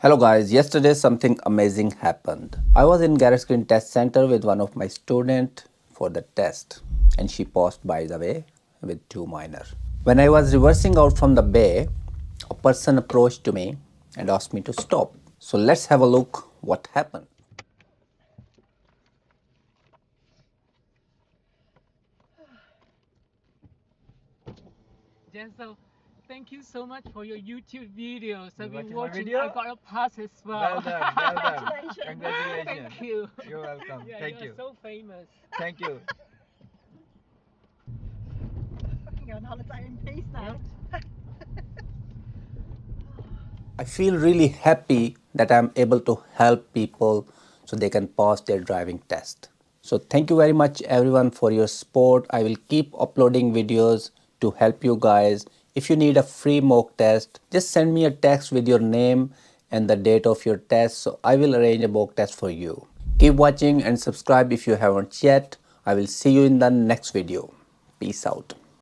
Hello guys, yesterday something amazing happened. I was in Garretts Green Test Centre with one of my students for the test and she passed by the way with 2 minor. When I was reversing out from the bay, a person approached to me and asked me to stop. So let's have a look what happened. Jazel, thank you so much for your YouTube videos. I've You been watching my watching. video? I got a pass as well. Well done, well done. Congratulations. Congratulations. Thank you. You're welcome. Yeah, Thank you're you. so famous. Thank you. I can go on holiday in peace now. I feel really happy that I'm able to help people so they can pass their driving test. So thank you very much everyone for your support. I will keep uploading videos to help you guys. If you need a free mock test, just send me a text with your name and the date of your test so I will arrange a mock test for you. Keep watching and subscribe if you haven't yet. I will see you in the next video. Peace out.